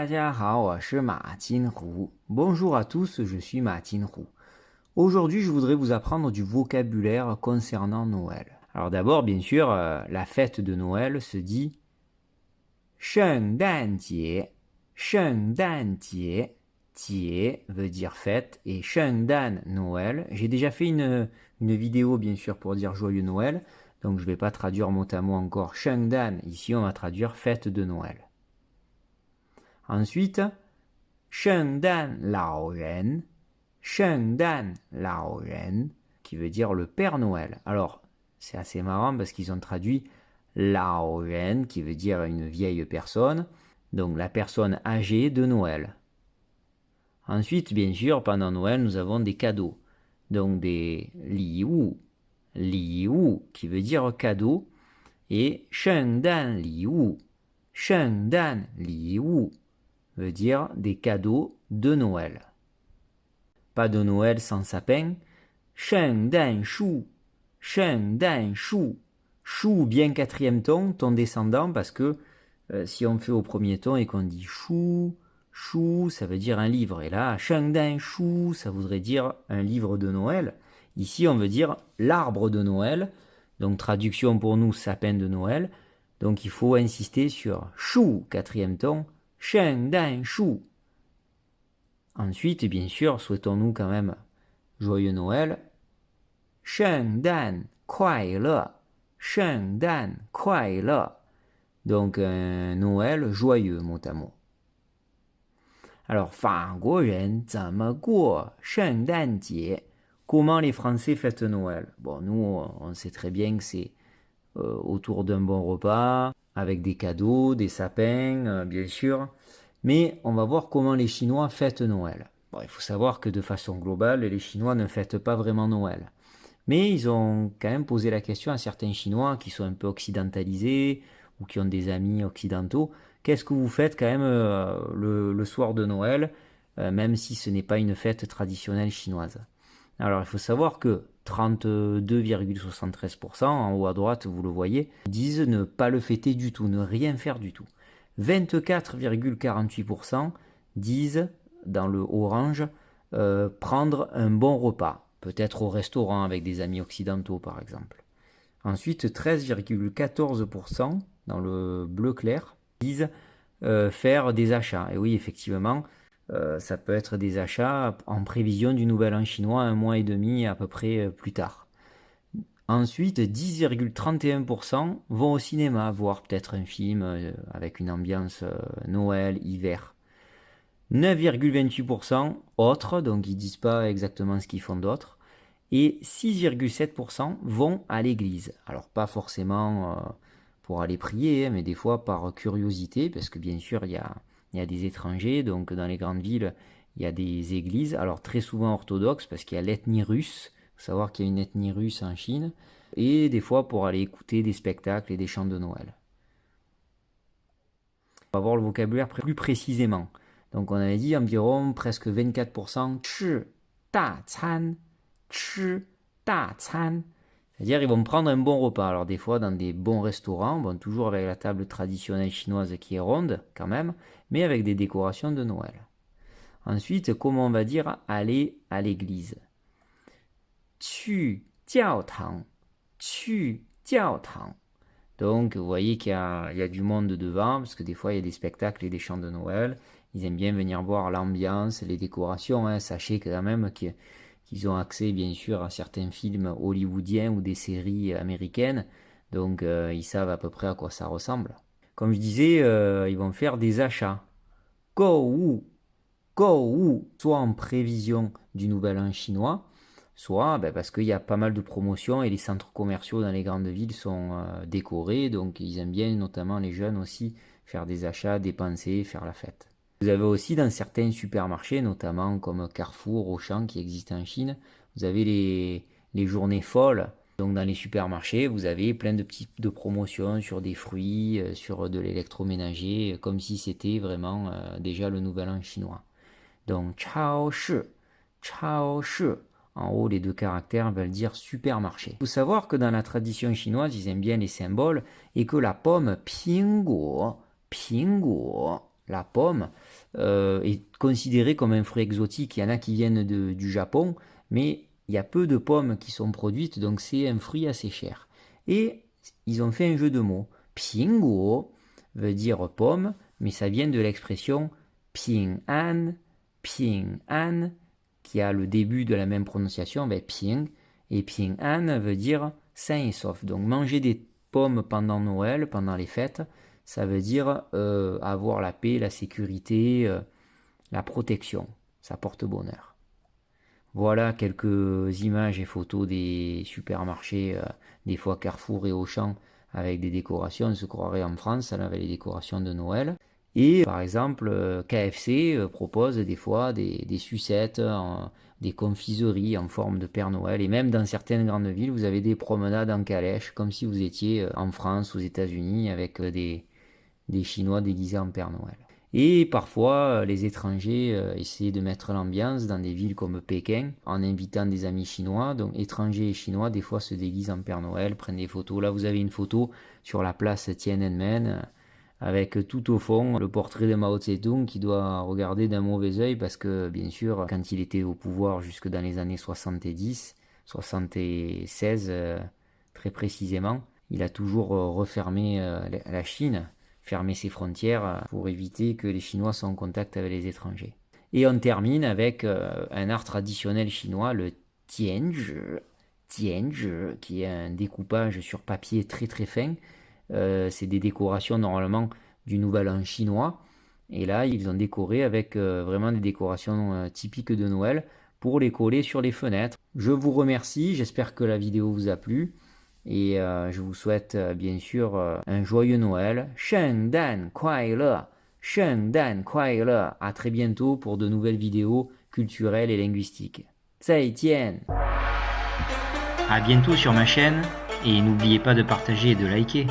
家好，我是马金虎. Bonjour à tous, je suis Ma Jinhu. Aujourd'hui, je voudrais vous apprendre du vocabulaire concernant Noël. Alors d'abord, bien sûr, la fête de Noël se dit 圣诞节. 圣诞节. Jie veut dire fête et 圣诞 Noël. J'ai déjà fait une vidéo, bien sûr, pour dire joyeux Noël. Donc je ne vais pas traduire mot à mot encore 圣诞. Ici, on va traduire fête de Noël. Ensuite, 圣诞老人, 圣诞老人, qui veut dire le Père Noël. Alors, c'est assez marrant parce qu'ils ont traduit 老人, qui veut dire une vieille personne, donc la personne âgée de Noël. Ensuite, bien sûr, pendant Noël, nous avons des cadeaux, donc des 礼物, 礼物, qui veut dire cadeau, et 圣诞礼物, 圣诞礼物, veut dire des cadeaux de Noël. Pas de Noël sans sapin. 圣诞树, 圣诞树, chou bien quatrième ton descendant, parce que si on fait au premier ton et qu'on dit chou, chou, ça veut dire un livre. Et là, 圣诞树, ça voudrait dire un livre de Noël. Ici, on veut dire l'arbre de Noël. Donc, traduction pour nous, sapin de Noël. Donc, il faut insister sur chou, quatrième ton, 圣诞树. Ensuite, bien sûr, souhaitons-nous quand même joyeux Noël. 圣诞快乐, 圣诞快乐. Donc, un Noël joyeux, mot à mot. Alors, 法国人怎么过圣诞节? Comment les Français fêtent Noël? Bon, nous, on sait très bien que c'est autour d'un bon repas, avec des cadeaux, des sapins, bien sûr. Mais on va voir comment les Chinois fêtent Noël. Bon, il faut savoir que de façon globale, les Chinois ne fêtent pas vraiment Noël. Mais ils ont quand même posé la question à certains Chinois qui sont un peu occidentalisés ou qui ont des amis occidentaux. Qu'est-ce que vous faites quand même le soir de Noël, même si ce n'est pas une fête traditionnelle chinoise? Alors il faut savoir que 32,73%, en haut à droite, vous le voyez, disent ne pas le fêter du tout, ne rien faire du tout. 24,48% disent, dans le orange, prendre un bon repas, peut-être au restaurant avec des amis occidentaux par exemple. Ensuite, 13,14% dans le bleu clair disent faire des achats. Et oui, effectivement, ça peut être des achats en prévision du nouvel an chinois un mois et demi à peu près plus tard. Ensuite, 10,31% vont au cinéma voir peut-être un film avec une ambiance Noël, hiver. 9,28% autres, donc ils ne disent pas exactement ce qu'ils font d'autre. Et 6,7% vont à l'église. Alors pas forcément pour aller prier, mais des fois par curiosité, parce que bien sûr il y a des étrangers, donc dans les grandes villes il y a des églises, alors très souvent orthodoxes, parce qu'il y a l'ethnie russe. Il faut savoir qu'il y a une ethnie russe en Chine, et des fois pour aller écouter des spectacles et des chants de Noël. On va voir le vocabulaire plus précisément. Donc on avait dit environ presque 24% 吃大餐, 吃大餐, c'est-à-dire ils vont prendre un bon repas. Alors des fois dans des bons restaurants, bon, toujours avec la table traditionnelle chinoise qui est ronde quand même, mais avec des décorations de Noël. Ensuite, comment on va dire aller à l'église? 去教堂, 去教堂. Donc vous voyez qu'il y a du monde devant, parce que des fois il y a des spectacles et des chants de Noël. Ils aiment bien venir voir l'ambiance, les décorations. Hein. Sachez quand même qu'ils ont accès bien sûr à certains films hollywoodiens ou des séries américaines. Donc ils savent à peu près à quoi ça ressemble. Comme je disais, ils vont faire des achats. 购物, 购物, soit en prévision du nouvel an chinois, soit parce qu'il y a pas mal de promotions et les centres commerciaux dans les grandes villes sont décorés. Donc ils aiment bien, notamment les jeunes aussi, faire des achats, dépenser, faire la fête. Vous avez aussi dans certains supermarchés, notamment comme Carrefour, Auchan qui existent en Chine, vous avez les journées folles. Donc dans les supermarchés, vous avez plein de promotions sur des fruits, sur de l'électroménager, comme si c'était vraiment déjà le nouvel an chinois. Donc chao shi, chao shi. En haut, les deux caractères veulent dire supermarché. Il faut savoir que dans la tradition chinoise, ils aiment bien les symboles et que la pomme, 苹果, 苹果, la pomme est considérée comme un fruit exotique. Il y en a qui viennent du Japon, mais il y a peu de pommes qui sont produites, donc c'est un fruit assez cher. Et ils ont fait un jeu de mots. Pingguo veut dire pomme, mais ça vient de l'expression Ping-an, Ping-an, qui a le début de la même prononciation, Ping, et Ping-an veut dire sain et sauf. Donc manger des pommes pendant Noël, pendant les fêtes, ça veut dire avoir la paix, la sécurité, la protection. Ça porte bonheur. Voilà quelques images et photos des supermarchés, des fois Carrefour et Auchan, avec des décorations. On se croirait en France, là, avec les décorations de Noël. Et par exemple, KFC propose des fois des sucettes, des confiseries en forme de Père Noël. Et même dans certaines grandes villes, vous avez des promenades en calèche, comme si vous étiez en France, aux États-Unis, avec des Chinois déguisés en Père Noël. Et parfois, les étrangers essaient de mettre l'ambiance dans des villes comme Pékin en invitant des amis chinois. Donc étrangers et chinois, des fois, se déguisent en Père Noël, prennent des photos. Là, vous avez une photo sur la place Tiananmen avec tout au fond le portrait de Mao Tse-tung qui doit regarder d'un mauvais œil parce que, bien sûr, quand il était au pouvoir jusque dans les années 70, 76 très précisément, il a toujours refermé la Chine, fermé ses frontières pour éviter que les Chinois soient en contact avec les étrangers. Et on termine avec un art traditionnel chinois, le tianzhi, qui est un découpage sur papier très très fin. C'est des décorations normalement du Nouvel An chinois. Et là, ils ont décoré avec vraiment des décorations typiques de Noël pour les coller sur les fenêtres. Je vous remercie, j'espère que la vidéo vous a plu. Et je vous souhaite bien sûr un joyeux Noël. Shengdan Kuai Le, Shengdan Kuai Le. À très bientôt pour de nouvelles vidéos culturelles et linguistiques. Zaijian. À bientôt sur ma chaîne et n'oubliez pas de partager et de liker.